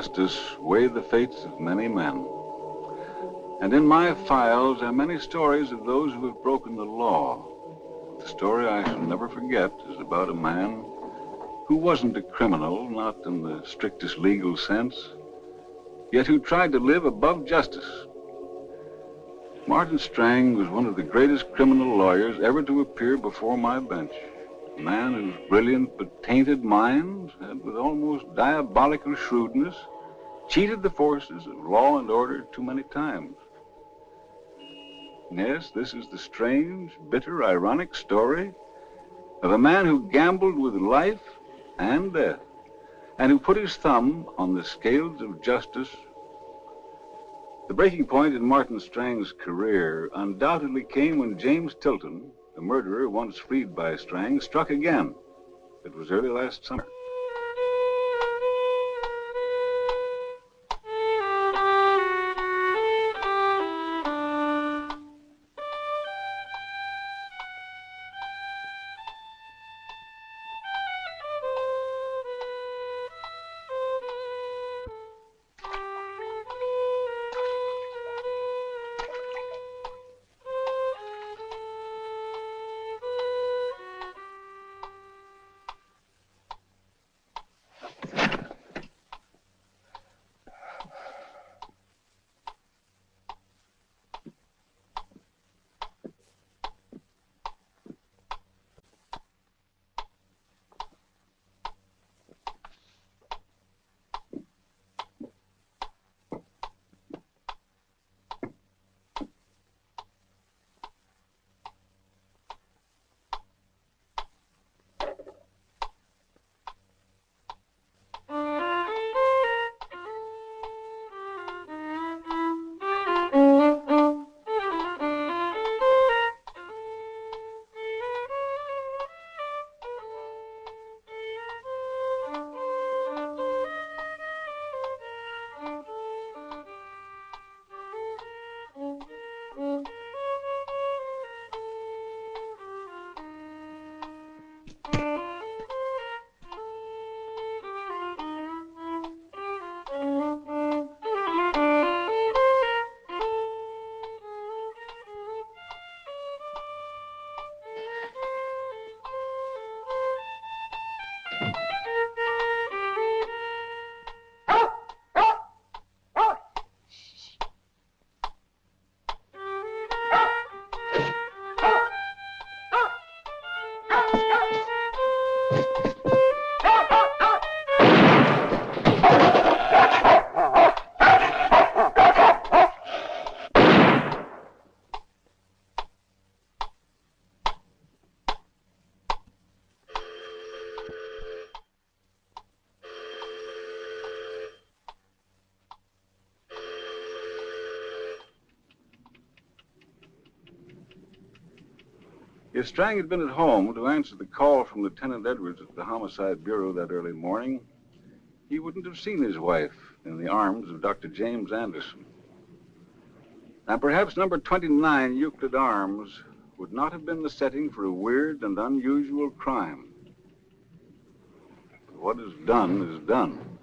justice weigh the fates of many men. And in my files are many stories of those who have broken the law. The story I shall never forget is about a man who wasn't a criminal, not in the strictest legal sense, yet who tried to live above justice. Martin Strang was one of the greatest criminal lawyers ever to appear before my bench. A man whose brilliant but tainted mind had, with almost diabolical shrewdness, cheated the forces of law and order too many times. Yes, this is the strange, bitter, ironic story of a man who gambled with life and death, and who put his thumb on the scales of justice. The breaking point in Martin Strang's career undoubtedly came when James Tilton, the murderer once freed by Strang, struck again. It was early last summer. If Strang had been at home to answer the call from Lieutenant Edwards at the Homicide Bureau that early morning, he wouldn't have seen his wife in the arms of Dr. James Anderson. And perhaps number 29 Euclid Arms would not have been the setting for a weird and unusual crime. But what is done is done.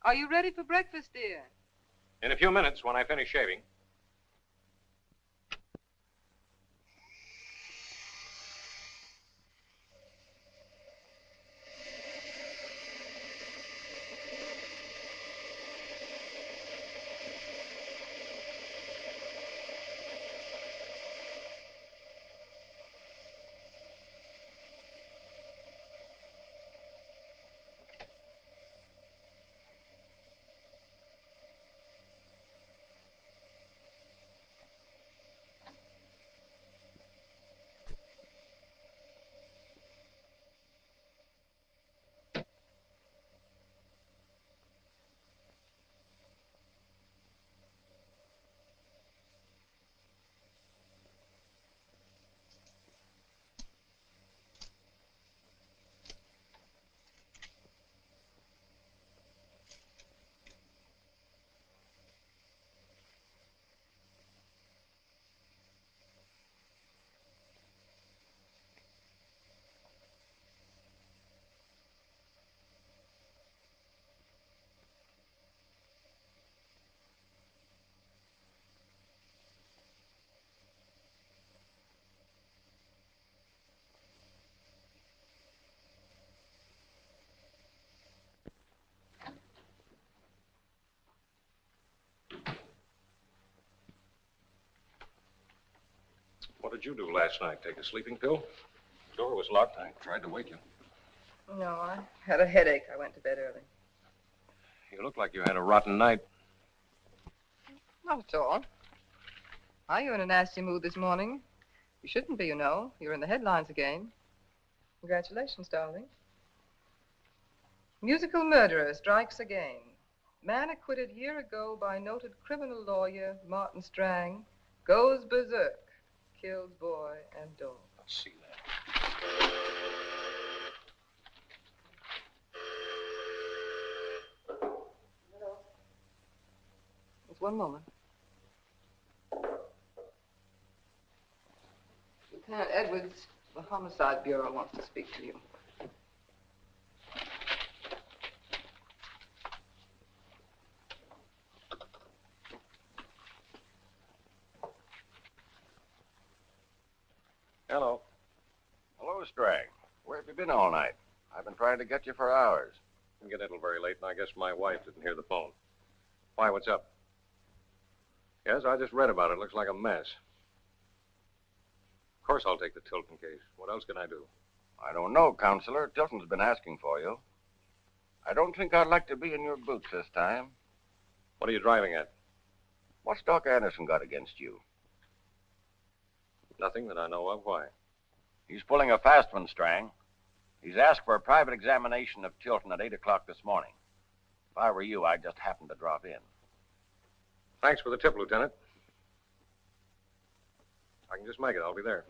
Are you ready for breakfast, dear? In a few minutes, when I finish shaving. What did you do last night? Take a sleeping pill? The door was locked. I tried to wake you. No, I had a headache. I went to bed early. You look like you had a rotten night. Not at all. Are you in a nasty mood this morning? You shouldn't be, you know. You're in the headlines again. Congratulations, darling. Musical murderer strikes again. Man acquitted year ago by noted criminal lawyer Martin Strang goes berserk. Kills boy and dog. Let's see that. Just one moment. Lieutenant Edwards, the Homicide Bureau wants to speak to you. Hello. Hello, Strang. Where have you been all night? I've been trying to get you for hours. Didn't get in till very late, and I guess my wife didn't hear the phone. Why, what's up? Yes, I just read about it. Looks like a mess. Of course I'll take the Tilton case. What else can I do? I don't know, Counselor. Tilton's been asking for you. I don't think I'd like to be in your boots this time. What are you driving at? What's Doc Anderson got against you? Nothing that I know of. Why? He's pulling a fast one, Strang. He's asked for a private examination of Tilton at 8 o'clock this morning. If I were you, I'd just happen to drop in. Thanks for the tip, Lieutenant. I can just make it. I'll be there.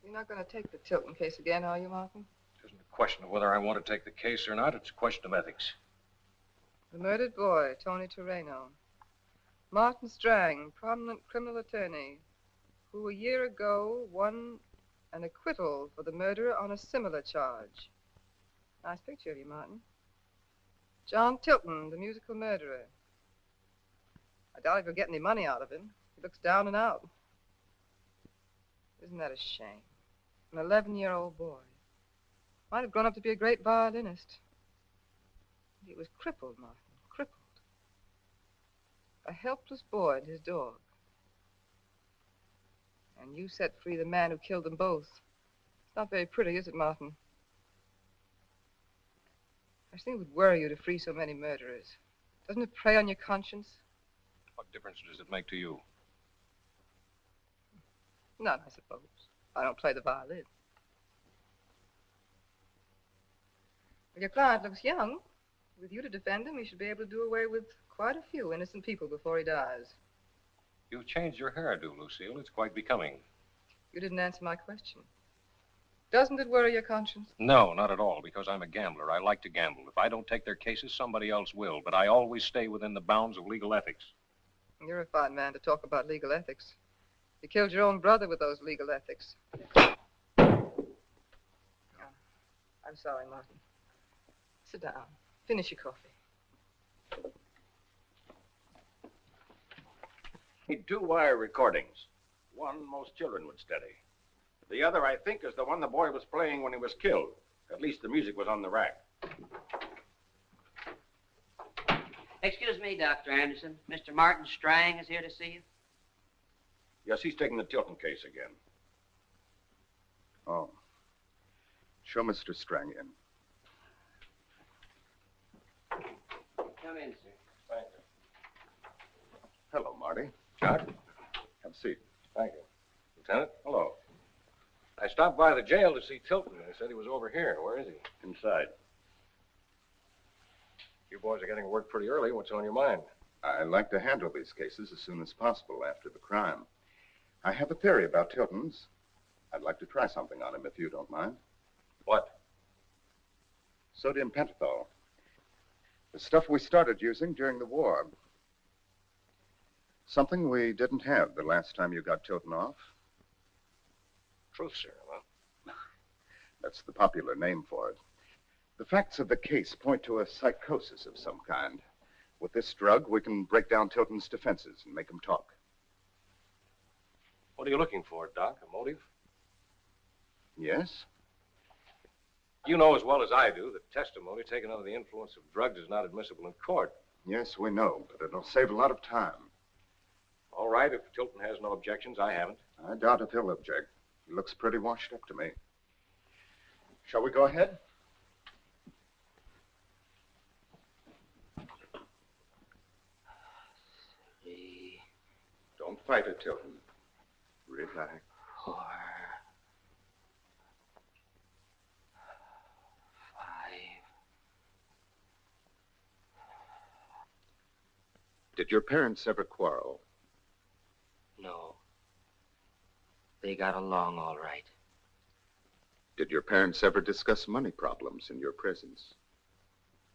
You're not going to take the Tilton case again, are you, Martin? It isn't a question of whether I want to take the case or not. It's a question of ethics. The murdered boy, Tony Terreno. Martin Strang, prominent criminal attorney, who a year ago won an acquittal for the murder on a similar charge. Nice picture of you, Martin. John Tilton, the musical murderer. I doubt if you'll get any money out of him. He looks down and out. Isn't that a shame? An 11-year-old boy. Might have grown up to be a great violinist. He was crippled, Martin, crippled. A helpless boy and his dog. And you set free the man who killed them both. It's not very pretty, is it, Martin? I think it would worry you to free so many murderers. Doesn't it prey on your conscience? What difference does it make to you? None, I suppose. I don't play the violin. Well, your client looks young. With you to defend him, he should be able to do away with quite a few innocent people before he dies. You've changed your hairdo, Lucille. It's quite becoming. You didn't answer my question. Doesn't it worry your conscience? No, not at all, because I'm a gambler. I like to gamble. If I don't take their cases, somebody else will. But I always stay within the bounds of legal ethics. You're a fine man to talk about legal ethics. You killed your own brother with those legal ethics. I'm sorry, Martin. Sit down. Finish your coffee. Need 2 wire recordings. One most children would study. The other, I think, is the one the boy was playing when he was killed. At least the music was on the rack. Excuse me, Dr. Anderson. Mr. Martin Strang is here to see you. Yes, he's taking the Tilton case again. Oh. Show Mr. Strang in. Come in, sir. Thank you. Hello, Marty. Doc? Have a seat. Thank you. Lieutenant? Hello. I stopped by the jail to see Tilton. They said he was over here. Where is he? Inside. You boys are getting to work pretty early. What's on your mind? I like to handle these cases as soon as possible after the crime. I have a theory about Tilton's. I'd like to try something on him, if you don't mind. What? Sodium pentothal. The stuff we started using during the war. Something we didn't have the last time you got Tilton off. Truth serum, huh? That's the popular name for it. The facts of the case point to a psychosis of some kind. With this drug, we can break down Tilton's defenses and make him talk. What are you looking for, Doc? A motive? Yes? You know as well as I do that testimony taken under the influence of drugs is not admissible in court. Yes, we know, but it'll save a lot of time. All right, if Tilton has no objections, I haven't. I doubt if he'll object. He looks pretty washed up to me. Shall we go ahead? Don't fight it, Tilton. Relax. 4, 5. Did your parents ever quarrel? No. They got along all right. Did your parents ever discuss money problems in your presence?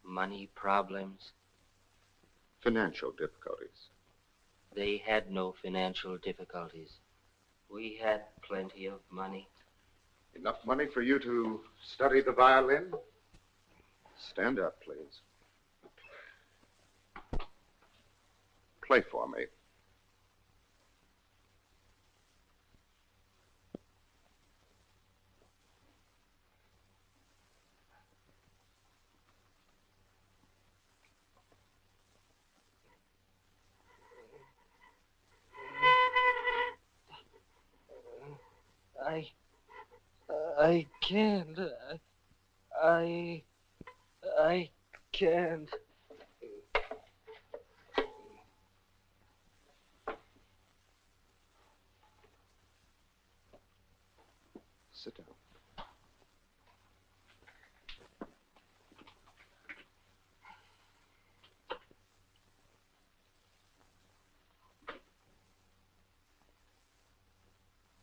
Money problems? Financial difficulties? They had no financial difficulties. We had plenty of money. Enough money for you to study the violin? Stand up, please. Play for me. I can't. I can't. Sit down.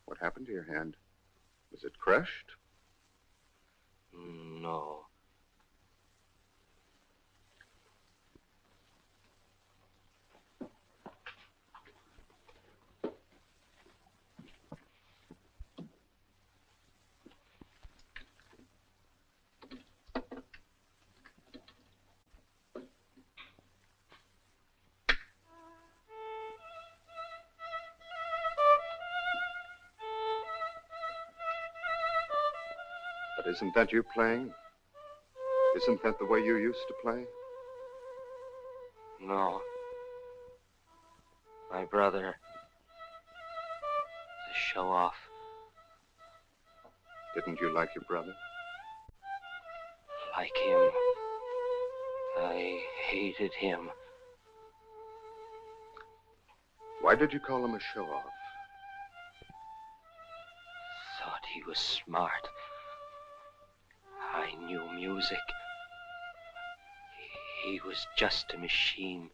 What happened to your hand? Was it crushed? No. But isn't that you playing? Isn't that the way you used to play? No. My brother. The show off. Didn't you like your brother? Like him. I hated him. Why did you call him a show-off? Thought he was smart. I knew music. He was just a machine.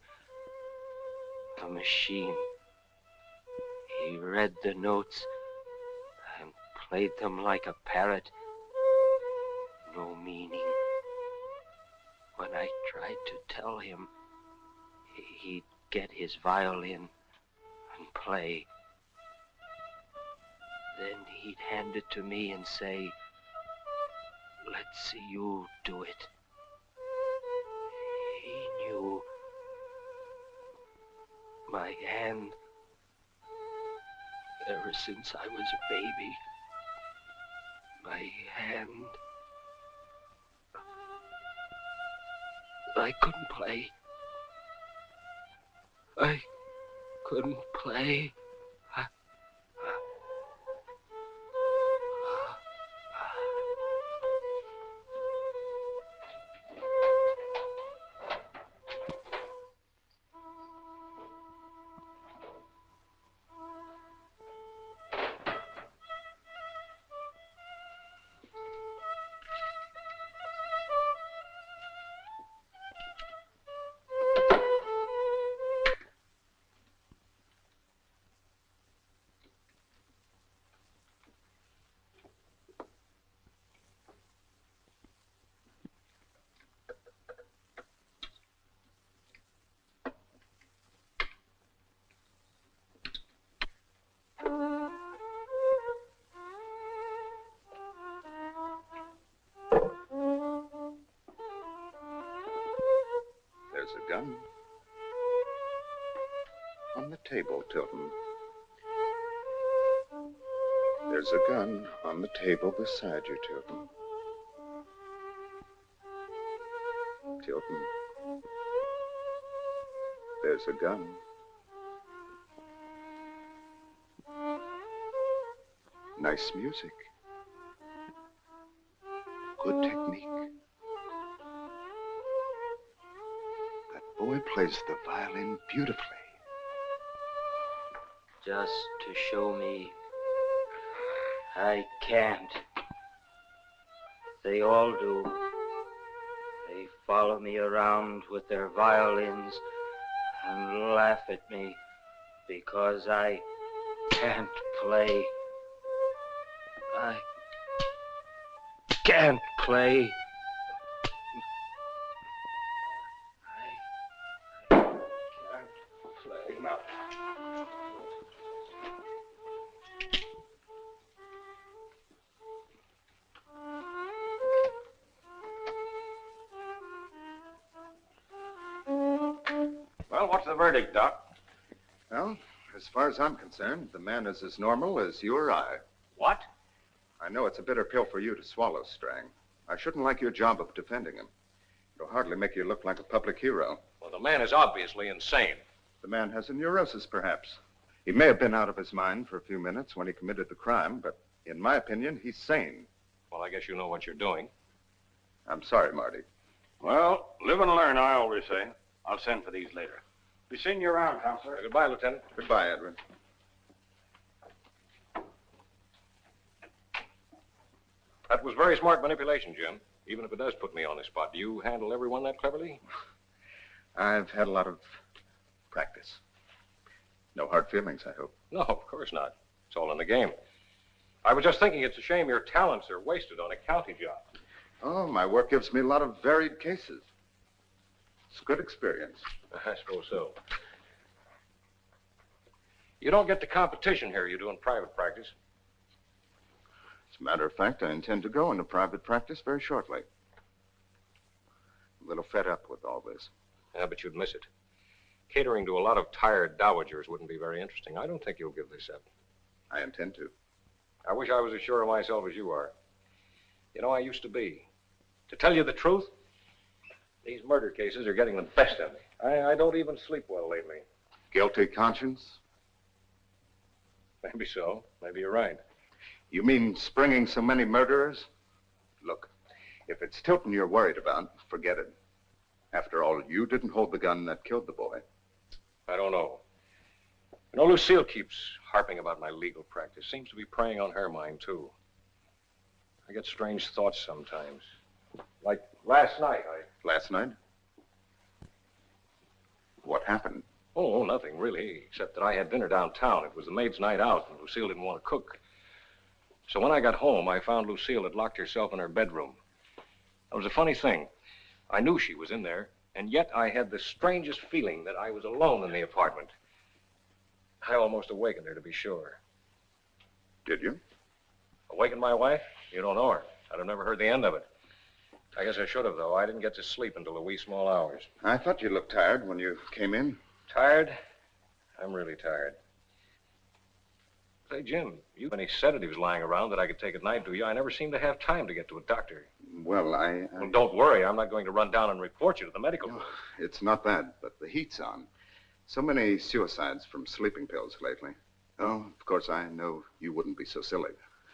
A machine. He read the notes and played them like a parrot. No meaning. When I tried to tell him, he'd get his violin and play. Then he'd hand it to me and say, let's see you do it. He knew my hand ever since I was a baby. My hand. I couldn't play. I couldn't play. There's a gun on the table, Tilton. There's a gun on the table beside you, Tilton. Tilton. There's a gun. Nice music. Good technique. That boy plays the violin beautifully. Just to show me I can't. They all do. They follow me around with their violins and laugh at me because I can't play. I can't play. I can't play. Now. Well, what's the verdict, Doc? Well, as far as I'm concerned, the man is as normal as you or I. What? I know it's a bitter pill for you to swallow, Strang. I shouldn't like your job of defending him. It'll hardly make you look like a public hero. Well, the man is obviously insane. The man has a neurosis, perhaps. He may have been out of his mind for a few minutes when he committed the crime, but in my opinion, he's sane. Well, I guess you know what you're doing. I'm sorry, Marty. Well, live and learn, I always say. I'll send for these later. Be seeing you around, Counselor. Goodbye, Lieutenant. Goodbye, Edwin. That was very smart manipulation, Jim. Even if it does put me on the spot. Do you handle everyone that cleverly? I've had a lot of practice. No hard feelings, I hope. No, of course not. It's all in the game. I was just thinking it's a shame your talents are wasted on a county job. Oh, my work gives me a lot of varied cases. It's a good experience. I suppose so. You don't get the competition here you do in private practice. As a matter of fact, I intend to go into private practice very shortly. I'm a little fed up with all this. Yeah, but you'd miss it. Catering to a lot of tired dowagers wouldn't be very interesting. I don't think you'll give this up. I intend to. I wish I was as sure of myself as you are. You know, I used to be. To tell you the truth, these murder cases are getting the best of me. I don't even sleep well lately. Guilty conscience? Maybe so. Maybe you're right. You mean springing so many murderers? Look, if it's Tilton you're worried about, forget it. After all, you didn't hold the gun that killed the boy. I don't know. You know, Lucille keeps harping about my legal practice. Seems to be preying on her mind, too. I get strange thoughts sometimes. Like last night, Last night? What happened? Oh, nothing, really, except that I had dinner downtown. It was the maid's night out, and Lucille didn't want to cook. So when I got home, I found Lucille had locked herself in her bedroom. It was a funny thing. I knew she was in there, and yet I had the strangest feeling that I was alone in the apartment. I almost awakened her, to be sure. Did you? Awakened my wife? You don't know her. I'd have never heard the end of it. I guess I should have, though. I didn't get to sleep until the wee small hours. I thought you looked tired when you came in. Tired? I'm really tired. Say, Jim, you have any sedatives lying around that I could take at night, do you? I never seem to have time to get to a doctor. Well, Well, don't worry. I'm not going to run down and report you to the medical board. It's not that, but the heat's on. So many suicides from sleeping pills lately. Oh, of course, I know you wouldn't be so silly.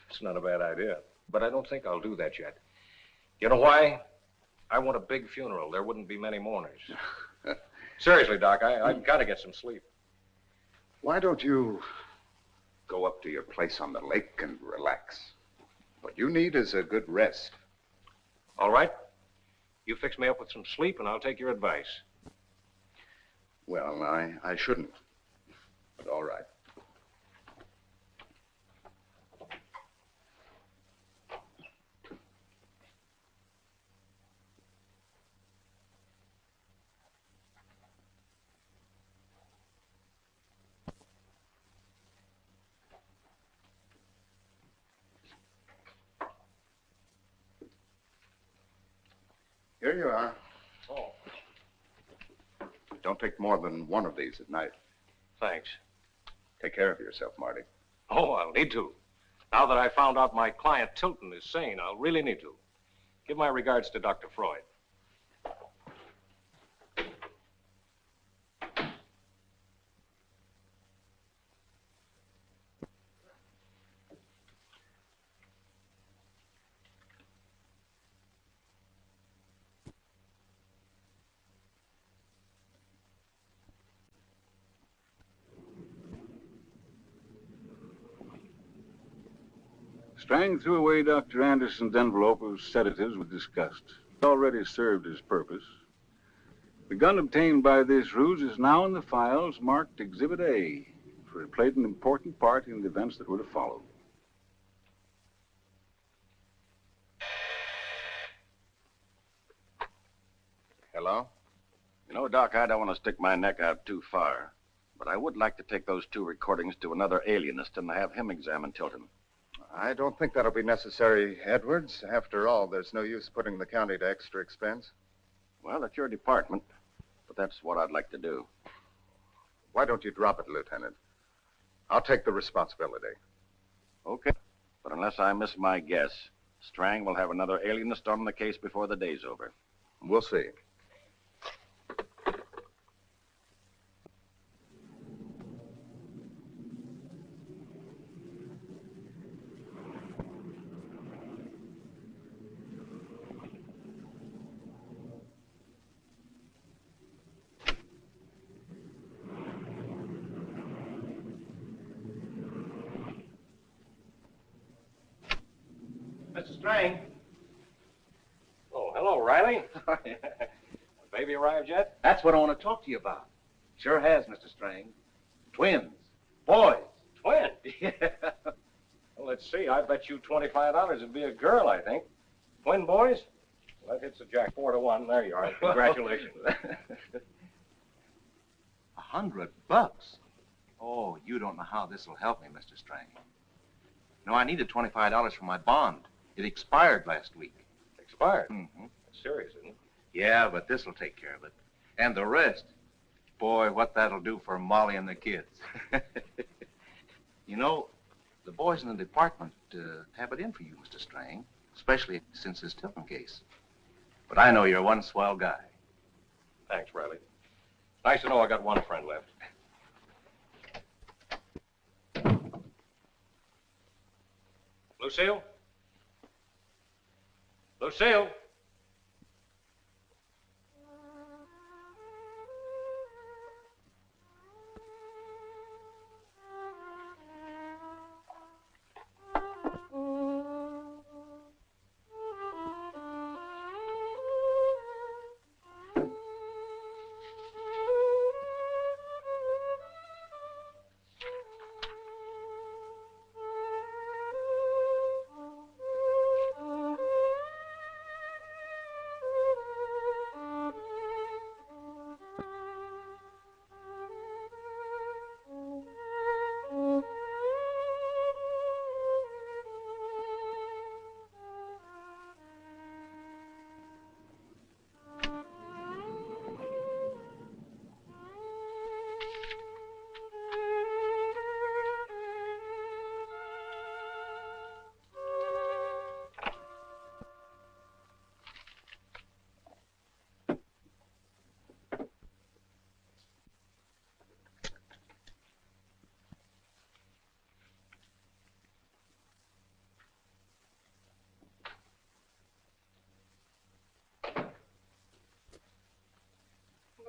It's not a bad idea, but I don't think I'll do that yet. You know why? I want a big funeral. There wouldn't be many mourners. Seriously, Doc, I've got to get some sleep. Why don't you go up to your place on the lake and relax? What you need is a good rest. All right. You fix me up with some sleep, and I'll take your advice. Well, I shouldn't, but all right. Here you are. Oh. Don't take more than one of these at night. Thanks. Take care of yourself, Marty. Oh, I'll need to. Now that I found out my client Tilton is sane, I'll really need to. Give my regards to Dr. Freud. Strang threw away Dr. Anderson's envelope of sedatives with disgust. It already served his purpose. The gun obtained by this ruse is now in the files marked Exhibit A, for it played an important part in the events that were to follow. Hello? You know, Doc, I don't want to stick my neck out too far, but I would like to take those 2 recordings to another alienist and have him examine Tilton. I don't think that'll be necessary, Edwards. After all, there's no use putting the county to extra expense. Well, it's your department, but that's what I'd like to do. Why don't you drop it, Lieutenant? I'll take the responsibility. Okay, but unless I miss my guess, Strang will have another alienist on the case before the day's over. We'll see. Mr. Strang. Oh, hello, Riley. Baby arrived yet? That's what I want to talk to you about. Sure has, Mr. Strang. Twins. Boys. Twin? Yeah. Well, let's see. I bet you $25 it'd be a girl, I think. Twin boys? Well, that hits the jack 4-1. There you are. Congratulations. $100? Oh, you don't know how this will help me, Mr. Strang. No, I needed $25 for my bond. It expired last week. Expired? Mm-hmm. That's serious, isn't it? Yeah, but this will take care of it. And the rest. Boy, what that'll do for Molly and the kids. You know, the boys in the department have it in for you, Mr. Strang, especially since this Tilton case. But I know you're one swell guy. Thanks, Riley. Nice to know I got one friend left. Lucille? Lucille?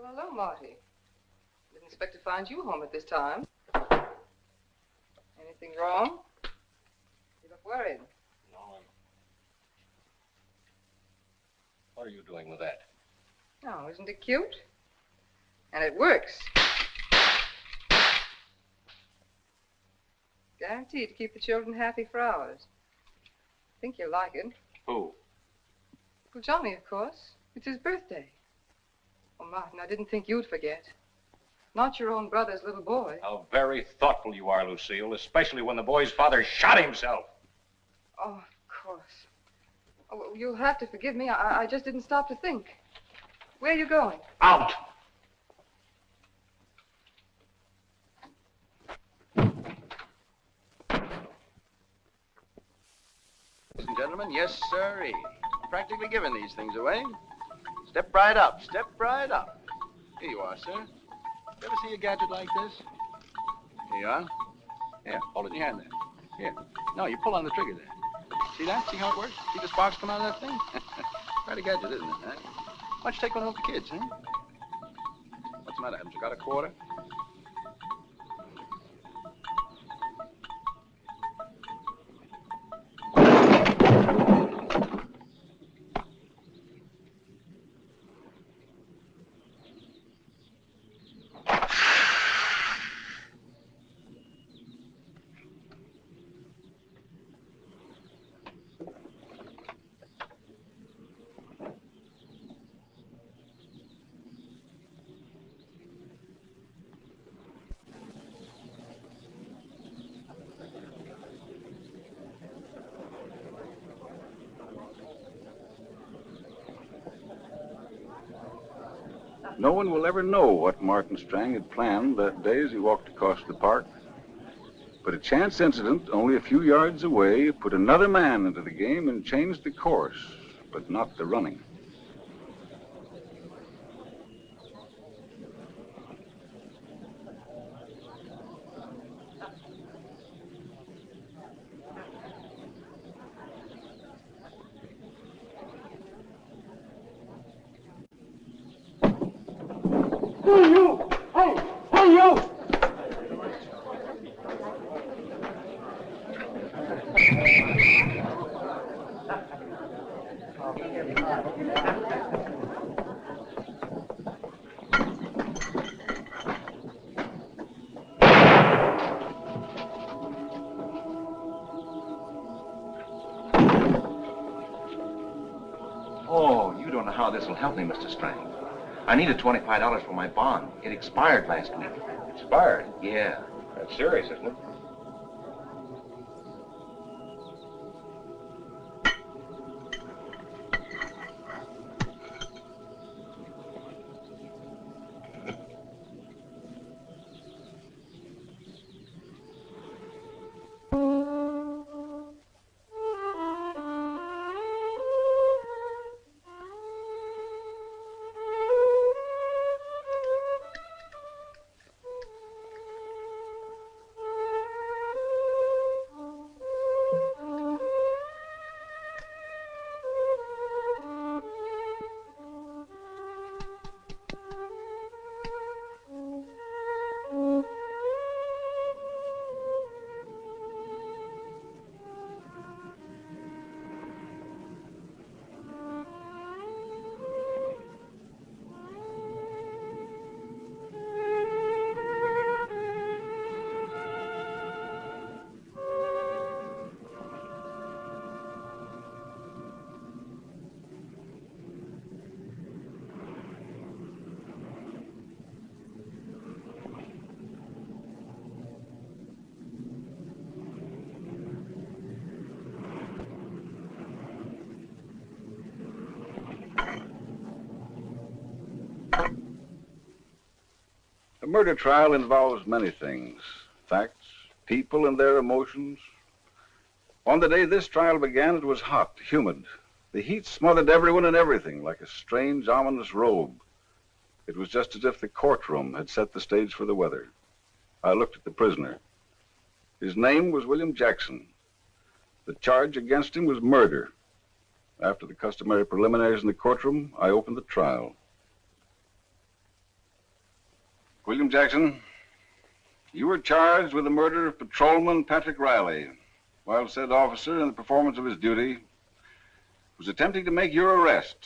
Well, hello, Marty. Didn't expect to find you home at this time. Anything wrong? You look worried. No, What are you doing with that? Oh, isn't it cute? And it works. Guaranteed to keep the children happy for hours. I think you'll like it. Who? Well, Johnny, of course. It's his birthday. Oh, Martin, I didn't think you'd forget. Not your own brother's little boy. How very thoughtful you are, Lucille, especially when the boy's father shot himself. Oh, of course. Oh, well, you'll have to forgive me. I just didn't stop to think. Where are you going? Out! Ladies and gentlemen, yes, sirree. Practically giving these things away. Step right up, step right up. Here you are, sir. You ever see a gadget like this? Here you are. Here, hold it in your hand there. Here. No, you pull on the trigger there. See that? See how it works? See the sparks come out of that thing? Quite a gadget, isn't it, huh? Why don't you take one of the kids, huh? What's the matter? Haven't you got a quarter? No one will ever know what Martin Strang had planned that day as he walked across the park. But a chance incident only a few yards away put another man into the game and changed the course, but not the running. Oh, you don't know how this will help me, Mr. Strang. I needed $25 for my bond. It expired last week. Expired? Yeah. That's serious, isn't it? A murder trial involves many things. Facts, people and their emotions. On the day this trial began, it was hot, humid. The heat smothered everyone and everything like a strange, ominous robe. It was just as if the courtroom had set the stage for the weather. I looked at the prisoner. His name was William Jackson. The charge against him was murder. After the customary preliminaries in the courtroom, I opened the trial. William Jackson, you were charged with the murder of patrolman Patrick Riley, while said officer, in the performance of his duty, was attempting to make your arrest.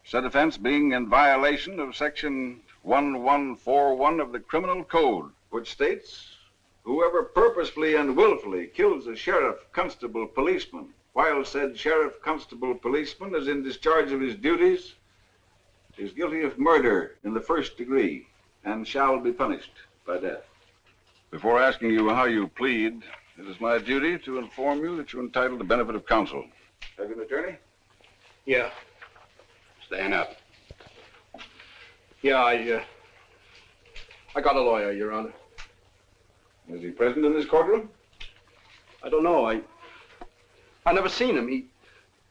Said offense being in violation of section 1141 of the Criminal Code, which states, whoever purposefully and willfully kills a sheriff, constable, policeman, while said sheriff, constable, policeman is in discharge of his duties, is guilty of murder in the first degree and shall be punished by death. Before asking you how you plead, it is my duty to inform you that you're entitled to benefit of counsel. Have you an attorney? Yeah. Stand up. Yeah, I got a lawyer, Your Honor. Is he present in this courtroom? I don't know. I never seen him. He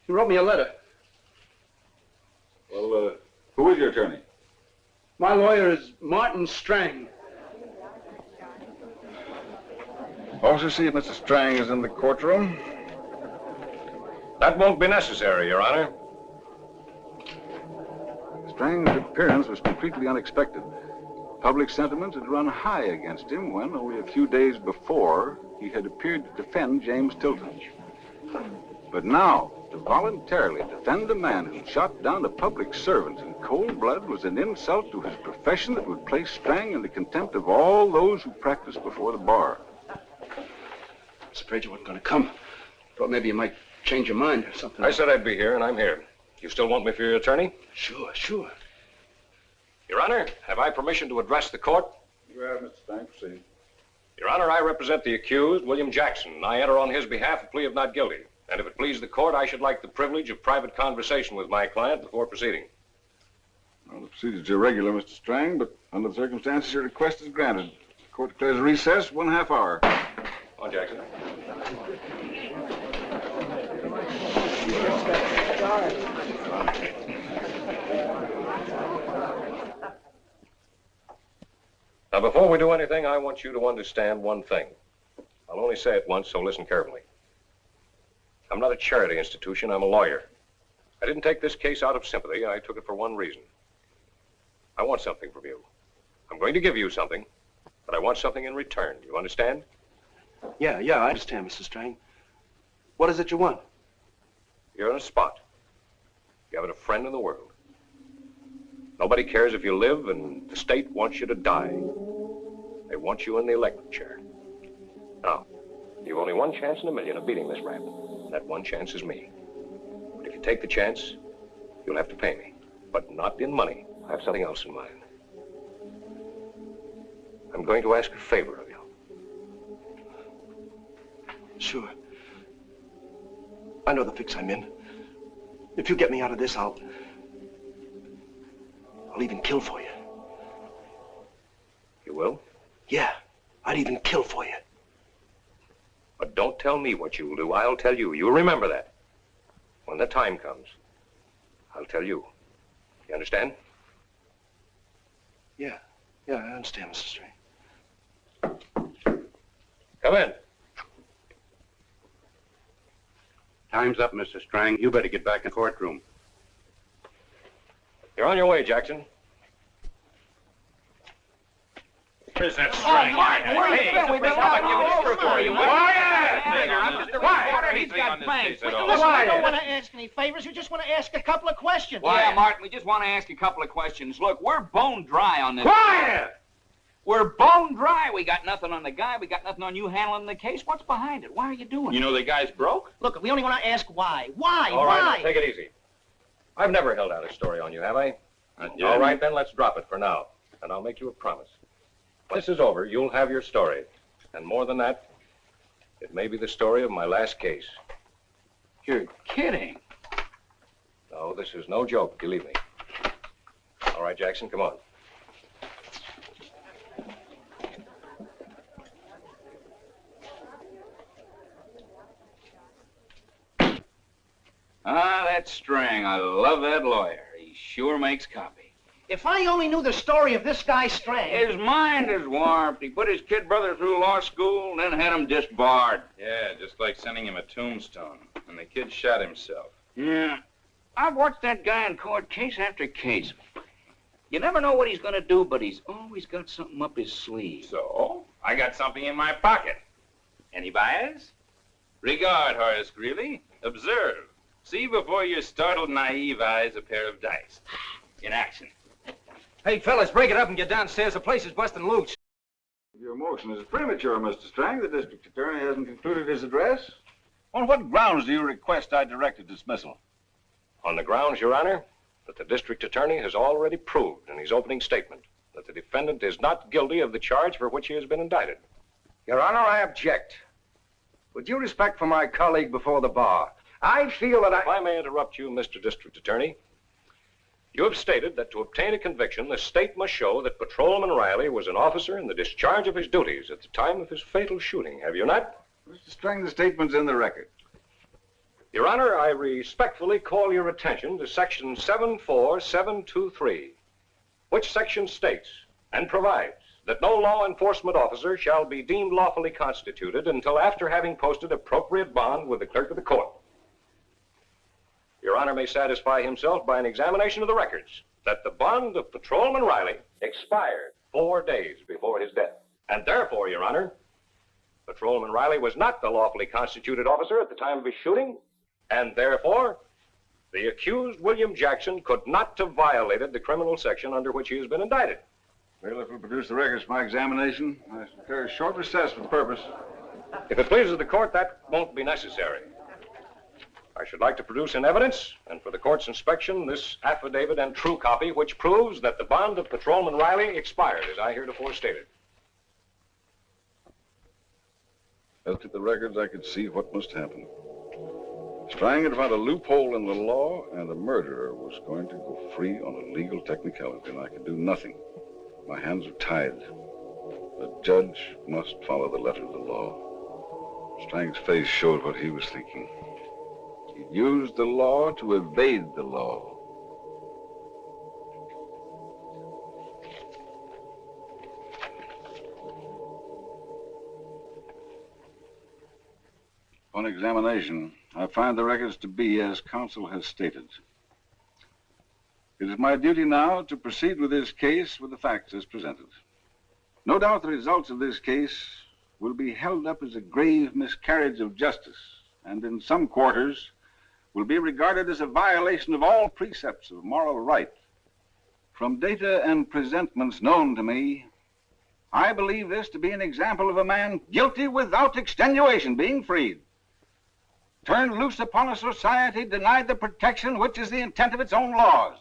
wrote me a letter. Well, who is your attorney? My lawyer is Martin Strang. Officer, see if Mr. Strang is in the courtroom. That won't be necessary, Your Honor. Strang's appearance was completely unexpected. Public sentiment had run high against him when, only a few days before, he had appeared to defend James Tilton. But now, to voluntarily defend a man who shot down a public servant in cold blood was an insult to his profession that would place Strang in the contempt of all those who practiced before the bar. I was afraid you weren't going to come. Thought maybe you might change your mind or something. I said I'd be here, and I'm here. You still want me for your attorney? Sure, sure. Your Honor, have I permission to address the court? You have, Mr. Strang. Proceed. Your Honor, I represent the accused, William Jackson, and I enter on his behalf a plea of not guilty. And if it please the court, I should like the privilege of private conversation with my client before proceeding. Well, the procedure's irregular, Mr. Strang, but under the circumstances, your request is granted. The court declares a recess, 1/2 hour. On, Jackson. Now, before we do anything, I want you to understand one thing. I'll only say it once, so listen carefully. I'm not a charity institution, I'm a lawyer. I didn't take this case out of sympathy, I took it for one reason. I want something from you. I'm going to give you something, but I want something in return. You understand? Yeah, I understand, Mr. Strang. What is it you want? You're in a spot. You haven't a friend in the world. Nobody cares if you live, and the state wants you to die. They want you in the electric chair. Now, you've only one chance in a million of beating this rap. That one chance is me. But if you take the chance, you'll have to pay me. But not in money. I have something else in mind. I'm going to ask a favor of you. Sure. I know the fix I'm in. If you get me out of this, I'll even kill for you. You will? Yeah, I'd even kill for you. But don't tell me what you'll do. I'll tell you. You remember that. When the time comes, I'll tell you. You understand? Yeah, I understand, Mr. Strang. Come in. Time's up, Mr. Strang. You better get back in the courtroom. You're on your way, Jackson. Where's that Strang? Oh, Martin, where have you been? We've been looking all over for you. I'm just a reporter. He's got bangs. Listen, I don't want to ask any favors. You just want to ask a couple of questions. Yeah, Martin, we just want to ask you a couple of questions. Look, we're bone dry on this. Quiet! We're bone dry. We got nothing on the guy. We got nothing on you handling the case. What's behind it? Why are you doing it? You know the guy's broke? Look, we only want to ask why. Why? All right, Why? now, take it easy. I've never held out a story on you, have I? Not yet. All right, then, let's drop it for now. And I'll make you a promise. When this is over, you'll have your story. And more than that, it may be the story of my last case. You're kidding. No, this is no joke, believe me. All right, Jackson, come on. Ah, that Strang. I love that lawyer. He sure makes copy. If I only knew the story of this guy Strang. His mind is warped. He put his kid brother through law school and then had him disbarred. Yeah, just like sending him a tombstone. And the kid shot himself. Yeah. I've watched that guy in court case after case. You never know what he's going to do, but he's always got something up his sleeve. So, I got something in my pocket. Any buyers? Regard, Horace Greeley. Observe. See before your startled, naive eyes a pair of dice. In action. Hey, fellas, break it up and get downstairs. The place is busting loose. Your motion is premature, Mr. Strang. The district attorney hasn't concluded his address. On what grounds do you request I direct a dismissal? On the grounds, Your Honor, that the district attorney has already proved in his opening statement that the defendant is not guilty of the charge for which he has been indicted. Your Honor, I object. With due respect for my colleague before the bar, I feel that If I may interrupt you, Mr. District Attorney, you have stated that to obtain a conviction, the state must show that Patrolman Riley was an officer in the discharge of his duties at the time of his fatal shooting, have you not? Mr. Strang, the statement's in the record. Your Honor, I respectfully call your attention to Section 74723, which section states and provides that no law enforcement officer shall be deemed lawfully constituted until after having posted appropriate bond with the clerk of the court. Your Honor may satisfy himself by an examination of the records that the bond of Patrolman Riley expired 4 days before his death. And therefore, Your Honor, Patrolman Riley was not the lawfully constituted officer at the time of his shooting, and therefore, the accused, William Jackson, could not have violated the criminal section under which he has been indicted. Well, if we'll produce the records for my examination, I shall declare a short recess for the purpose. If it pleases the court, that won't be necessary. I should like to produce in evidence, and for the court's inspection, this affidavit and true copy, which proves that the bond of Patrolman Riley expired, as I heretofore stated. As to the records, I could see what must happen. Strang had found a loophole in the law, and the murderer was going to go free on a legal technicality, and I could do nothing. My hands are tied. The judge must follow the letter of the law. Strang's face showed what he was thinking. He'd used the law to evade the law. On examination, I find the records to be as counsel has stated. It is my duty now to proceed with this case with the facts as presented. No doubt the results of this case will be held up as a grave miscarriage of justice, and in some quarters will be regarded as a violation of all precepts of moral right. From data and presentments known to me, I believe this to be an example of a man guilty without extenuation being freed, turned loose upon a society denied the protection which is the intent of its own laws.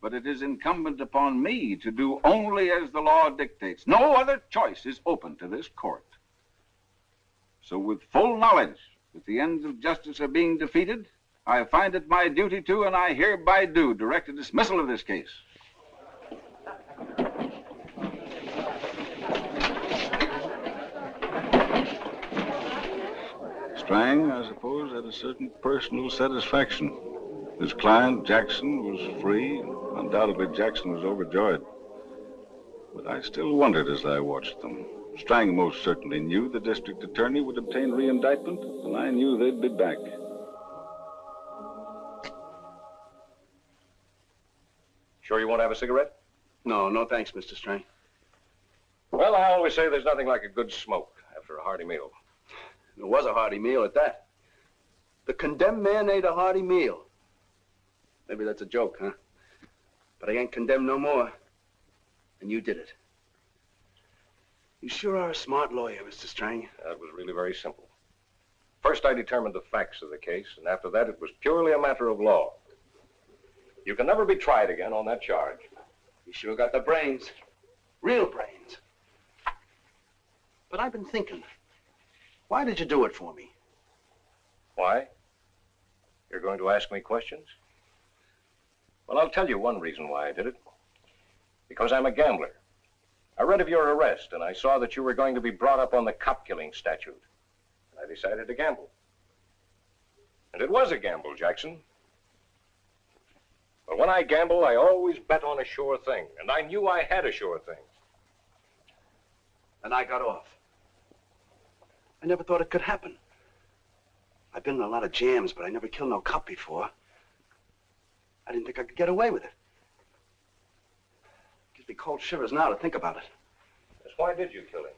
But it is incumbent upon me to do only as the law dictates. No other choice is open to this court. So with full knowledge that the ends of justice are being defeated, I find it my duty to, and I hereby do, direct a dismissal of this case. Strang, I suppose, had a certain personal satisfaction. His client, Jackson, was free. Undoubtedly, Jackson was overjoyed. But I still wondered as I watched them. Strang most certainly knew the district attorney would obtain re-indictment, and I knew they'd be back. Sure you won't have a cigarette? No, no thanks, Mr. Strang. Well, I always say there's nothing like a good smoke after a hearty meal. It was a hearty meal at that. The condemned man ate a hearty meal. Maybe that's a joke, huh? But I ain't condemned no more. And you did it. You sure are a smart lawyer, Mr. Strang. That was really very simple. First, I determined the facts of the case, and after that, it was purely a matter of law. You can never be tried again on that charge. You sure got the brains. Real brains. But I've been thinking, why did you do it for me? Why? You're going to ask me questions? Well, I'll tell you one reason why I did it. Because I'm a gambler. I read of your arrest, and I saw that you were going to be brought up on the cop-killing statute. And I decided to gamble. And it was a gamble, Jackson. But when I gamble, I always bet on a sure thing. And I knew I had a sure thing. And I got off. I never thought it could happen. I've been in a lot of jams, but I never killed no cop before. I didn't think I could get away with it. me cold shivers now to think about it. Yes, why did you kill him?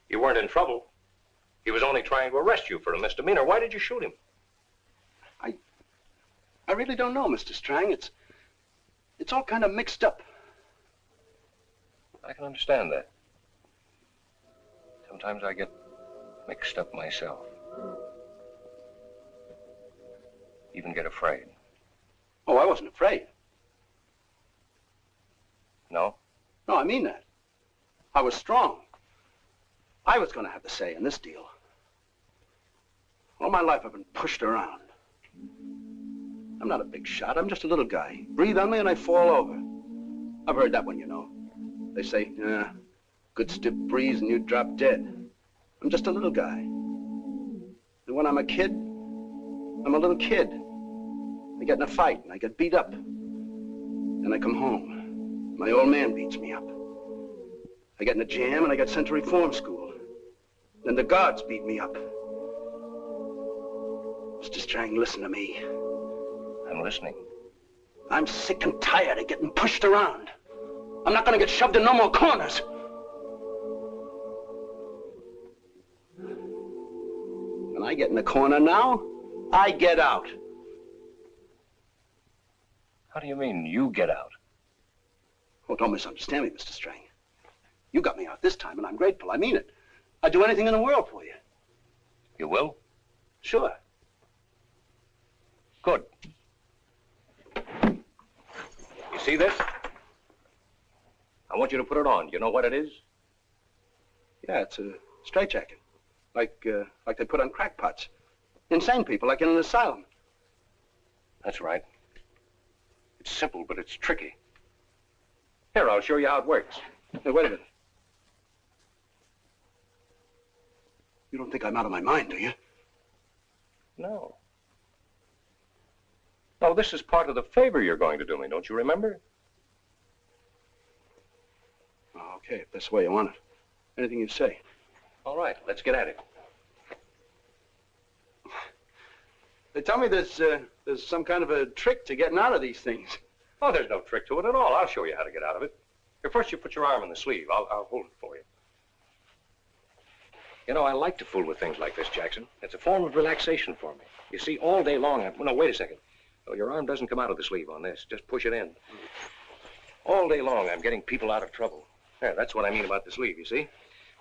You weren't in trouble. He was only trying to arrest you for a misdemeanor. Why did you shoot him? I really don't know, Mr. Strang. It's all kind of mixed up. I can understand that. Sometimes I get mixed up myself. Even get afraid. Oh, I wasn't afraid. No? No, I mean that. I was strong. I was going to have the say in this deal. All my life I've been pushed around. I'm not a big shot. I'm just a little guy. Breathe on me and I fall over. I've heard that one, you know. They say, good stiff breeze and you drop dead. I'm just a little guy. And when I'm a kid, I'm a little kid. I get in a fight and I get beat up. Then I come home. My old man beats me up. I get in a jam and I get sent to reform school. Then the guards beat me up. Mr. Strang, listen to me. I'm listening. I'm sick and tired of getting pushed around. I'm not gonna get shoved in no more corners. When I get in the corner now, I get out. How do you mean, you get out? Oh, don't misunderstand me, Mr. Strang. You got me out this time, and I'm grateful. I mean it. I'd do anything in the world for you. You will? Sure. Good. You see this? I want you to put it on. You know what it is? Yeah, it's a straitjacket. Like they put on crackpots. Insane people, like in an asylum. That's right. It's simple, but it's tricky. Here, I'll show you how it works. Hey, wait a minute. You don't think I'm out of my mind, do you? No. No, this is part of the favor you're going to do me, don't you remember? Oh, okay, if that's the way you want it. Anything you say. All right, let's get at it. They tell me there's some kind of a trick to getting out of these things. Oh, there's no trick to it at all. I'll show you how to get out of it. Here, first you put your arm in the sleeve. I'll hold it for you. You know, I like to fool with things like this, Jackson. It's a form of relaxation for me. You see, all day long, no, wait a second. Oh, your arm doesn't come out of the sleeve on this. Just push it in. All day long, I'm getting people out of trouble. There, that's what I mean about the sleeve, you see?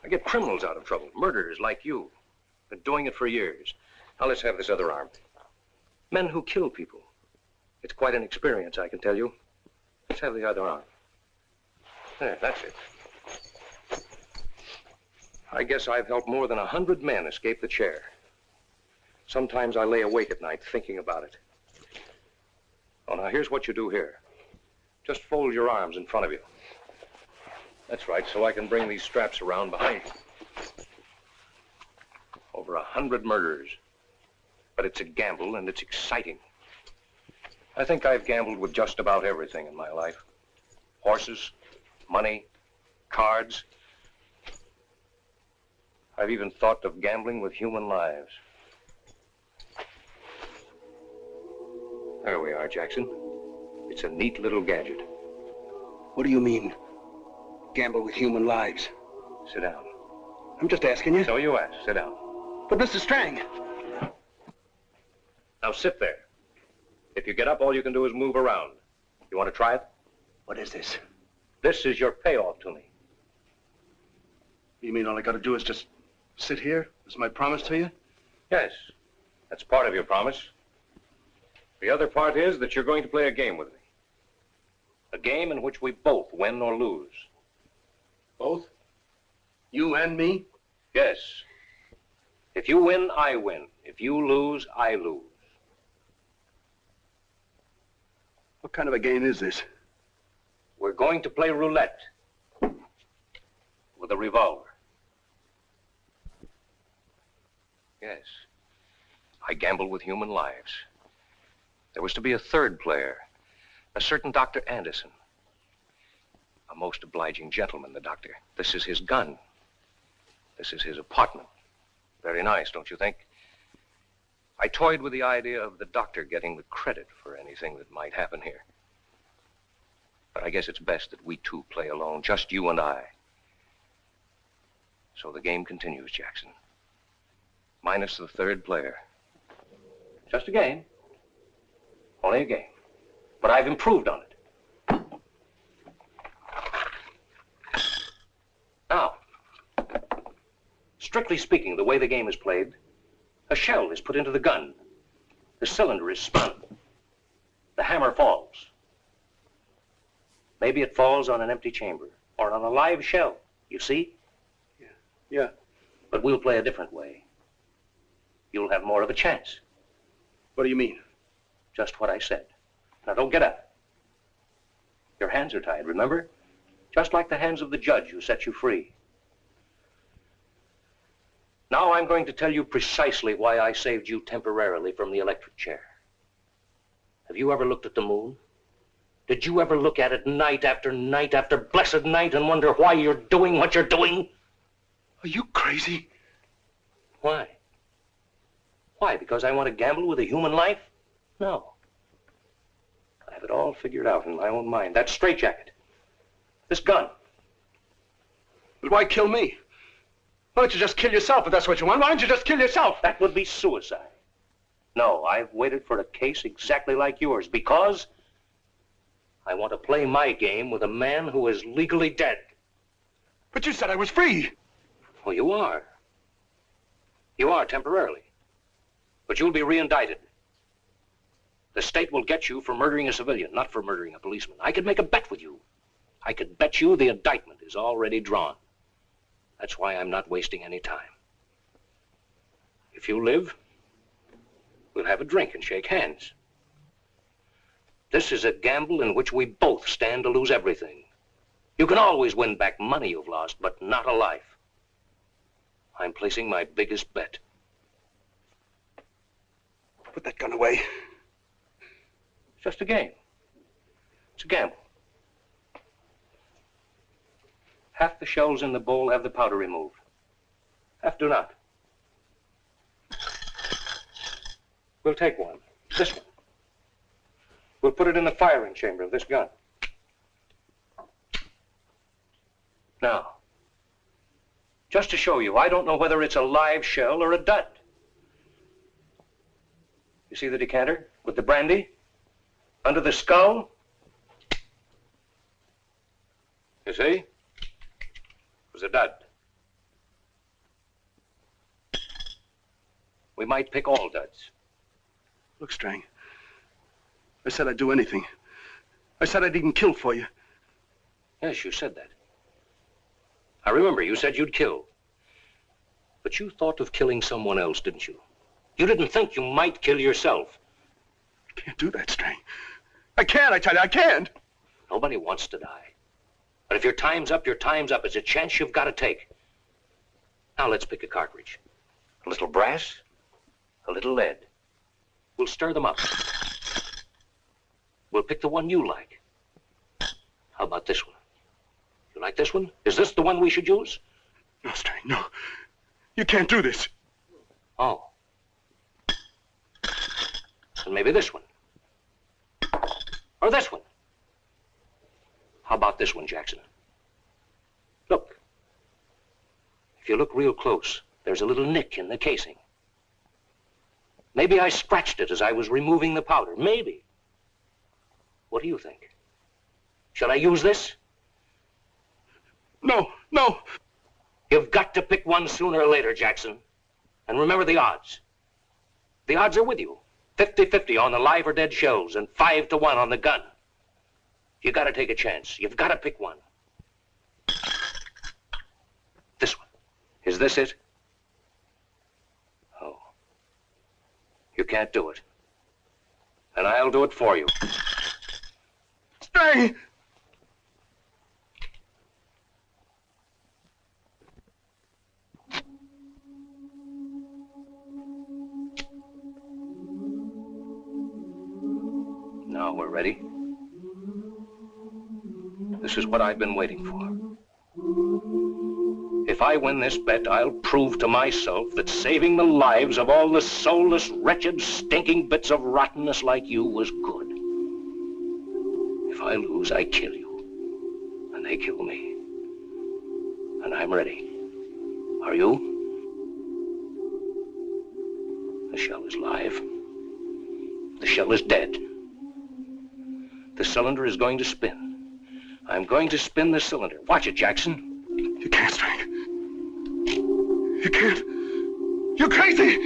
I get criminals out of trouble, murderers like you. Been doing it for years. Now, let's have this other arm. Men who kill people. It's quite an experience, I can tell you. Let's have the other arm. There, that's it. I guess I've helped more than 100 men escape the chair. Sometimes I lay awake at night thinking about it. Oh, now here's what you do here. Just fold your arms in front of you. That's right, so I can bring these straps around behind you. Over 100 murders. But it's a gamble and it's exciting. I think I've gambled with just about everything in my life. Horses, money, cards. I've even thought of gambling with human lives. There we are, Jackson. It's a neat little gadget. What do you mean, gamble with human lives? Sit down. I'm just asking you. So you ask. Sit down. But Mr. Strang. Now sit there. If you get up, all you can do is move around. You want to try it? What is this? This is your payoff to me. You mean all I got to do is just sit here? Is my promise to you? Yes. That's part of your promise. The other part is that you're going to play a game with me. A game in which we both win or lose. Both? You and me? Yes. If you win, I win. If you lose, I lose. What kind of a game is this? We're going to play roulette with a revolver. Yes. I gamble with human lives. There was to be a third player, a certain Dr. Anderson. A most obliging gentleman, the doctor. This is his gun. This is his apartment. Very nice, don't you think? I toyed with the idea of the doctor getting the credit for anything that might happen here. But I guess it's best that we two play alone, just you and I. So the game continues, Jackson. Minus the third player. Just a game. Only a game. But I've improved on it. Now, strictly speaking, the way the game is played, a shell is put into the gun. The cylinder is spun. The hammer falls. Maybe it falls on an empty chamber or on a live shell. You see? Yeah. But we'll play a different way. You'll have more of a chance. What do you mean? Just what I said. Now, don't get up. Your hands are tied, remember? Just like the hands of the judge who set you free. Now I'm going to tell you precisely why I saved you temporarily from the electric chair. Have you ever looked at the moon? Did you ever look at it night after blessed night and wonder why you're doing what you're doing? Are you crazy? Why? Why? Because I want to gamble with a human life? No. I have it all figured out in my own mind. That straitjacket. This gun. But why kill me? Why don't you just kill yourself if that's what you want? Why don't you just kill yourself? That would be suicide. No, I've waited for a case exactly like yours because I want to play my game with a man who is legally dead. But you said I was free. Well, you are. You are temporarily. But you'll be re-indicted. The state will get you for murdering a civilian, not for murdering a policeman. I could make a bet with you. I could bet you the indictment is already drawn. That's why I'm not wasting any time. If you live, we'll have a drink and shake hands. This is a gamble in which we both stand to lose everything. You can always win back money you've lost, but not a life. I'm placing my biggest bet. Put that gun away. It's just a game. It's a gamble. Half the shells in the bowl have the powder removed. Half do not. We'll take one. This one. We'll put it in the firing chamber of this gun. Now, just to show you, I don't know whether it's a live shell or a dud. You see the decanter with the brandy? Under the skull? You see? It was a dud. We might pick all duds. Look, Strang. I said I'd do anything. I said I'd even kill for you. Yes, you said that. I remember you said you'd kill. But you thought of killing someone else, didn't you? You didn't think you might kill yourself. I can't do that, Strang. I can't, I tell you, I can't. Nobody wants to die. But if your time's up, your time's up. It's a chance you've got to take. Now let's pick a cartridge. A little brass, a little lead. We'll stir them up. We'll pick the one you like. How about this one? You like this one? Is this the one we should use? No, Strang, no. You can't do this. Oh. Then maybe this one. Or this one. How about this one, Jackson? Look. If you look real close, there's a little nick in the casing. Maybe I scratched it as I was removing the powder. Maybe. What do you think? Shall I use this? No, no. You've got to pick one sooner or later, Jackson. And remember the odds. The odds are with you. 50-50 on the live or dead shells and 5-1 on the gun. You got to take a chance. You've got to pick one. This one. Is this it? Oh. You can't do it. And I'll do it for you. Strang! Now we're ready. This is what I've been waiting for. If I win this bet, I'll prove to myself that saving the lives of all the soulless, wretched, stinking bits of rottenness like you was good. If I lose, I kill you. they kill me. And I'm ready. Are you? The shell is live. The shell is dead. The cylinder is going to spin. I'm going to spin the cylinder. Watch it, Jackson. You can't, Strang. You can't. You're crazy!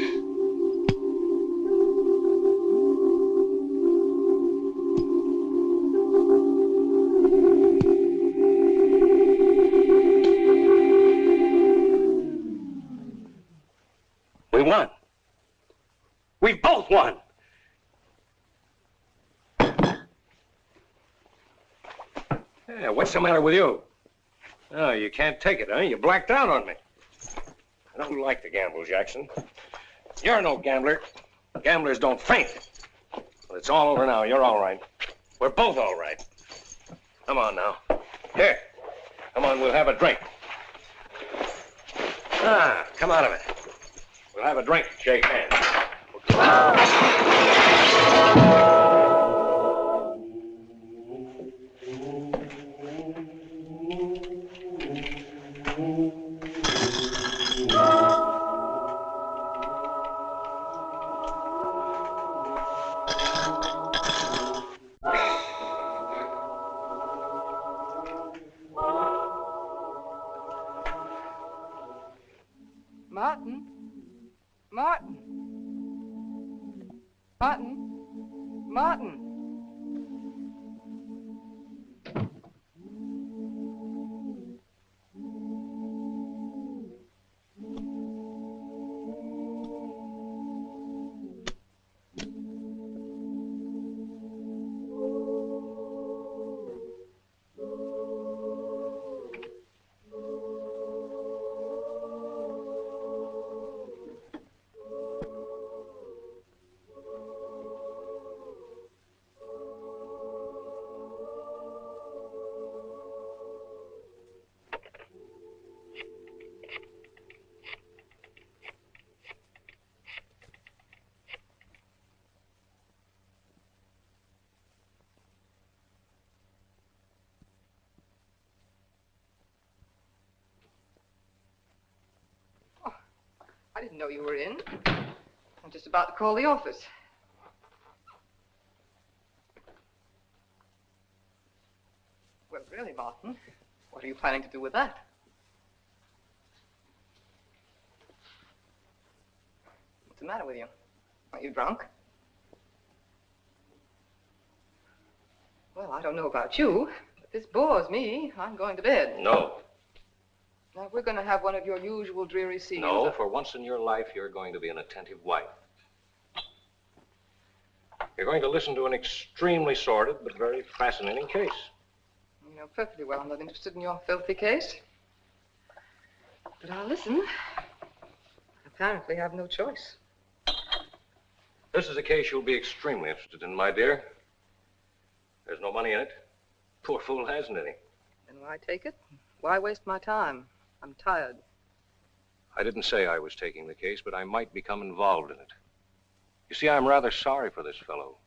We won. We both won. Yeah, what's the matter with you? Oh, you can't take it, huh? You blacked out on me. I don't like to gamble, Jackson. You're no gambler. Gamblers don't faint. But it's all over now. You're all right. We're both all right. Come on now. Here. Come on, we'll have a drink. Ah, come out of it. We'll have a drink. Shake hands. Martin? Martin? Martin? Martin? I didn't know you were in. I'm just about to call the office. Well, really, Martin, what are you planning to do with that? What's the matter with you? Are you drunk? Well, I don't know about you, but this bores me. I'm going to bed. No. Now, we're going to have one of your usual dreary scenes. No, for once in your life, you're going to be an attentive wife. You're going to listen to an extremely sordid but very fascinating case. You know perfectly well I'm not interested in your filthy case. But I'll listen. Apparently, I have no choice. This is a case you'll be extremely interested in, my dear. There's no money in it. Poor fool hasn't any. Then why take it? Why waste my time? I'm tired. I didn't say I was taking the case, but I might become involved in it. You see, I'm rather sorry for this fellow.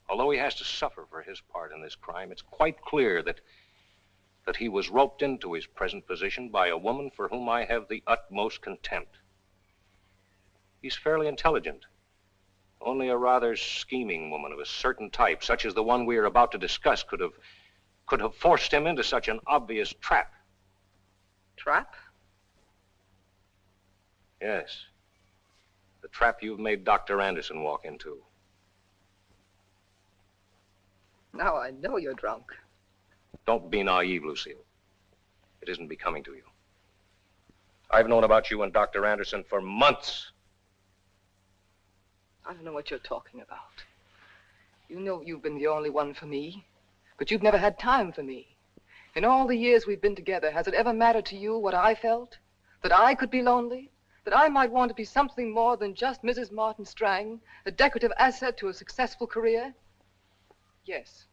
Although he has to suffer for his part in this crime, it's quite clear that he was roped into his present position by a woman for whom I have the utmost contempt. He's fairly intelligent. Only a rather scheming woman of a certain type, such as the one we are about to discuss, could have forced him into such an obvious trap. Trap? Yes. The trap you've made Dr. Anderson walk into. Now I know you're drunk. Don't be naive, Lucille. It isn't becoming to you. I've known about you and Dr. Anderson for months. I don't know what you're talking about. You know you've been the only one for me, but you've never had time for me. In all the years we've been together, has it ever mattered to you what I felt? That I could be lonely? That I might want to be something more than just Mrs. Martin Strang, a decorative asset to a successful career? Yes.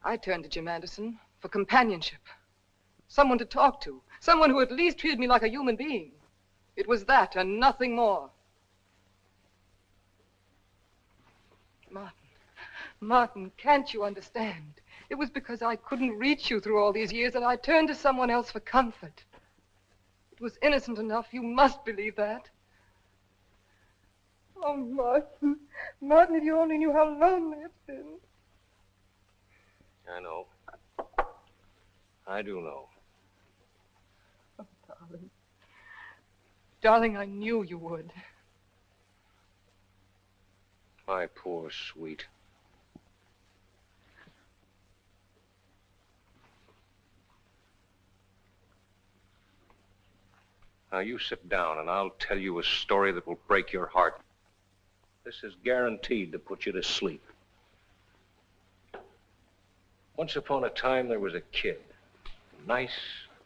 I turned to Jim Anderson for companionship. Someone to talk to. Someone who at least treated me like a human being. It was that and nothing more. Martin, can't you understand? It was because I couldn't reach you through all these years that I turned to someone else for comfort. It was innocent enough. You must believe that. Oh, Martin. Martin, if you only knew how lonely it's been. I know. I do know. Oh, darling. Darling, I knew you would. My poor sweet. Now, you sit down, and I'll tell you a story that will break your heart. This is guaranteed to put you to sleep. Once upon a time, there was a kid, a nice,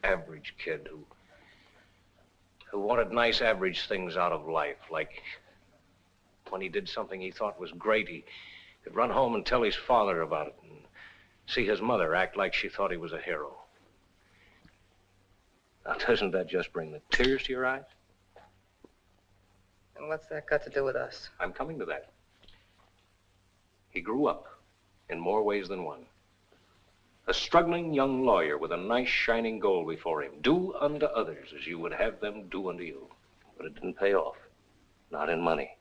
average kid who wanted nice, average things out of life, like when he did something he thought was great, he could run home and tell his father about it and see his mother act like she thought he was a hero. Now, doesn't that just bring the tears to your eyes? And what's that got to do with us? I'm coming to that. He grew up in more ways than one. A struggling young lawyer with a nice shining goal before him. Do unto others as you would have them do unto you. But it didn't pay off. Not in money.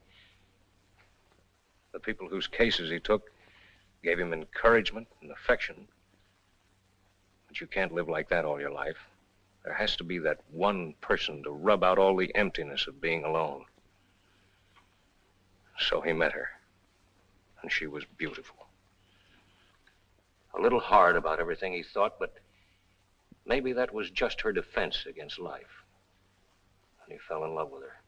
The people whose cases he took gave him encouragement and affection. But you can't live like that all your life. There has to be that one person to rub out all the emptiness of being alone. So he met her, and she was beautiful. A little hard about everything he thought, but maybe that was just her defense against life. And he fell in love with her.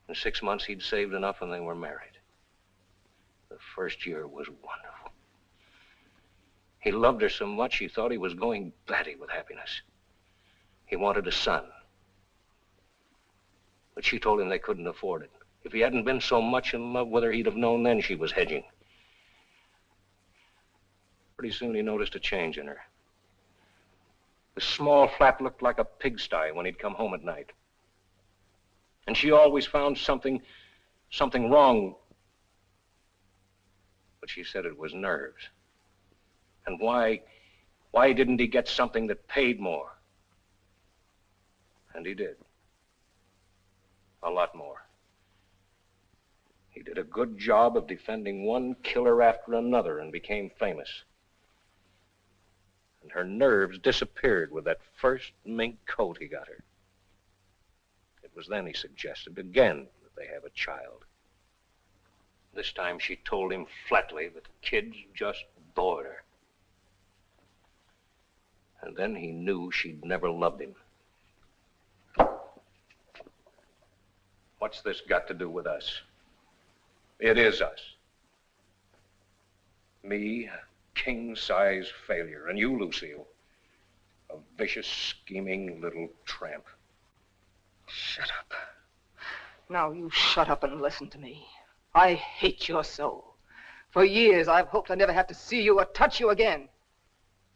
In 6 months, he'd saved enough, and they were married. The first year was wonderful. He loved her so much, he thought he was going batty with happiness. He wanted a son. But she told him they couldn't afford it. If he hadn't been so much in love with her, he'd have known then she was hedging. Pretty soon he noticed a change in her. The small flat looked like a pigsty when he'd come home at night. And she always found something wrong. But she said it was nerves. And why didn't he get something that paid more? And he did. A lot more. He did a good job of defending one killer after another and became famous. And her nerves disappeared with that first mink coat he got her. It was then he suggested again that they have a child. This time she told him flatly that kids just bored her. And then he knew she'd never loved him. What's this got to do with us? It is us. Me, a king-size failure, and you, Lucille, a vicious, scheming little tramp. Shut up. Now you shut up and listen to me. I hate your soul. For years I've hoped I'd never have to see you or touch you again.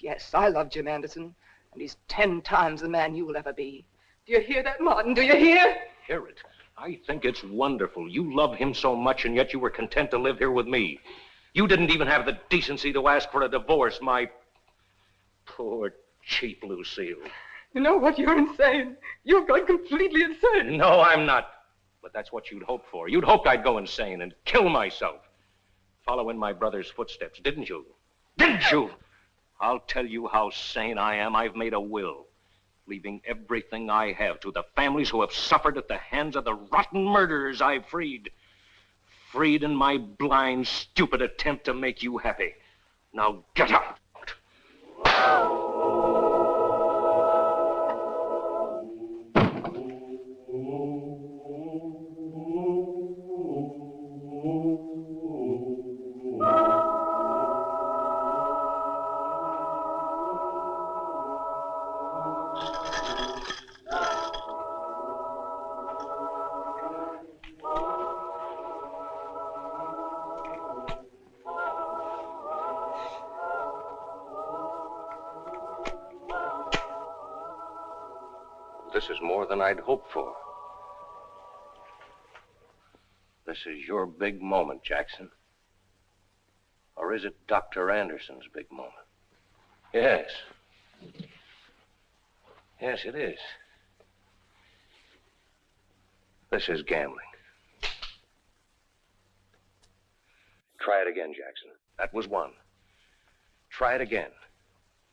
Yes, I love Jim Anderson, and he's 10 times the man you will ever be. Do you hear that, Martin? Do you hear? Hear it? I think it's wonderful. You love him so much, and yet you were content to live here with me. You didn't even have the decency to ask for a divorce, my poor, cheap Lucille. You know what? You're insane. You've gone completely insane. No, I'm not. But that's what you'd hope for. You'd hoped I'd go insane and kill myself. Follow in my brother's footsteps, didn't you? Didn't you? I'll tell you how sane I am. I've made a will, leaving everything I have to the families who have suffered at the hands of the rotten murderers I've freed. Freed in my blind, stupid attempt to make you happy. Now get out. This is more than I'd hoped for. This is your big moment, Jackson. A is it Dr. Anderson's big moment? Yes. Yes, it is. This is gambling. Try it again, Jackson. That was one. Try it again.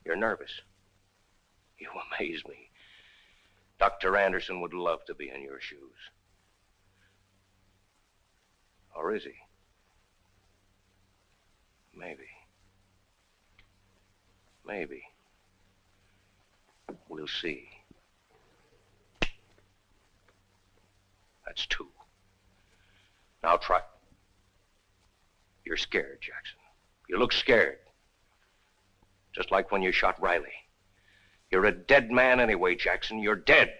You're nervous. You amaze me. Dr. Anderson would love to be in your shoes. Or is he? Maybe. Maybe. We'll see. That's two. Now try. You're scared, Jackson. You look scared. Just like when you shot Riley. You're a dead man anyway, Jackson. You're dead.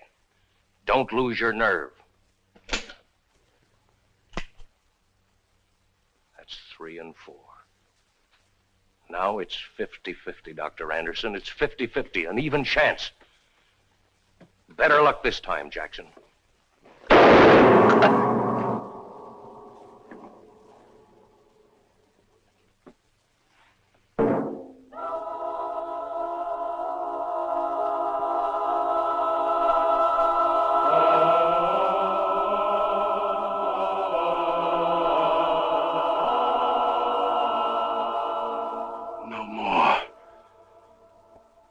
Don't lose your nerve. That's 3 and 4. Now it's 50-50, Dr. Anderson. It's 50-50, an even chance. Better luck this time, Jackson.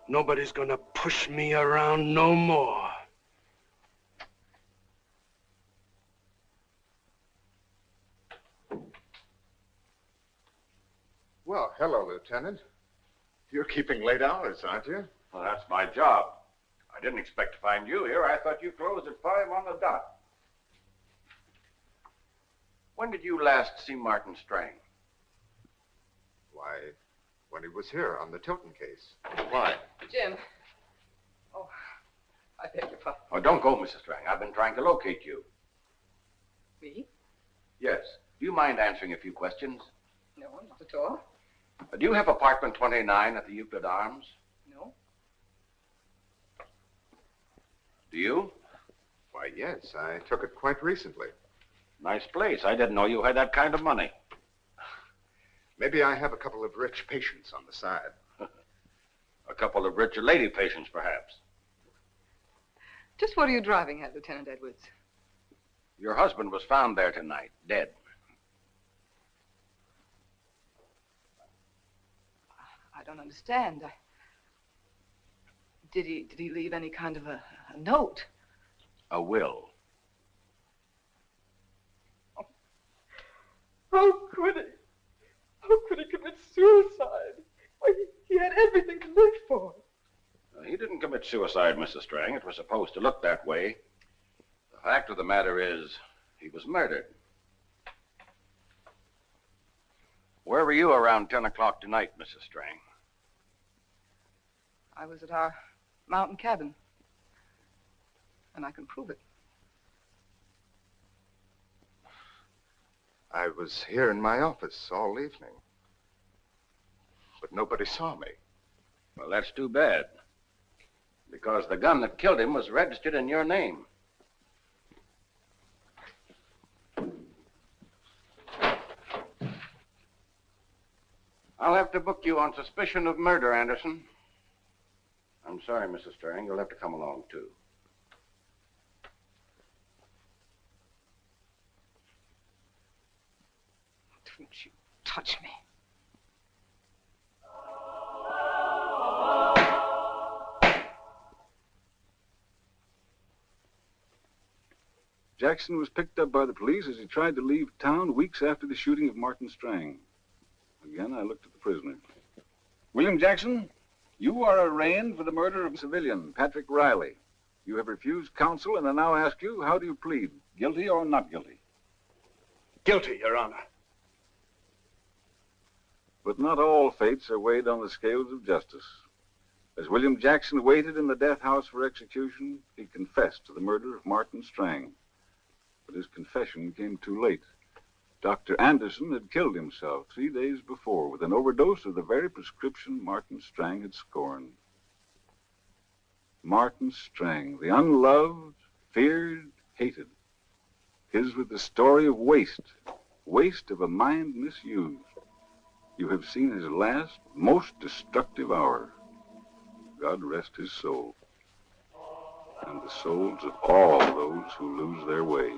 Nobody's gonna push me around no more. Well, hello, Lieutenant. You're keeping late hours, aren't you? Well, that's my job. I didn't expect to find you here. I thought you closed at 5 on the dot. When did you last see Martin Strang? Why, when he was here on the Tilton case. Why? Jim. Oh, I beg your pardon. Oh, don't go, Mrs. Strang. I've been trying to locate you. Me? Yes. Do you mind answering a few questions? No, not at all. Do you have apartment 29 at the Euclid Arms? No. Do you? Why, yes. I took it quite recently. Nice place. I didn't know you had that kind of money. Maybe I have a couple of rich patients on the side. A couple of richer lady patients, perhaps. Just what are you driving at, Lieutenant Edwards? Your husband was found there tonight, dead. I don't understand. Did he leave any kind of a note? A will. How could he? How could he commit suicide? Why, he had everything to live for. He didn't commit suicide, Mrs. Strang. It was supposed to look that way. The fact of the matter is, he was murdered. Where were you around 10 o'clock tonight, Mrs. Strang? I was at our mountain cabin. And I can prove it. I was here in my office all evening. But nobody saw me. Well, that's too bad. Because the gun that killed him was registered in your name. I'll have to book you on suspicion of murder, Anderson. I'm sorry, Mrs. Strang. You'll have to come along, too. Don't you touch me. Jackson was picked up by the police as he tried to leave town weeks after the shooting of Martin Strang. Again, I looked at the prisoner. William Jackson, you are arraigned for the murder of a civilian, Patrick Riley. You have refused counsel, and I now ask you, how do you plead? Guilty or not guilty? Guilty, Your Honor. But not all fates are weighed on the scales of justice. As William Jackson waited in the death house for execution, he confessed to the murder of Martin Strang. But his confession came too late. Dr. Anderson had killed himself 3 days before with an overdose of the very prescription Martin Strang had scorned. Martin Strang, the unloved, feared, hated. His was the story of waste of a mind misused. You have seen his last, most destructive hour. God rest his soul, and the souls of all those who lose their way.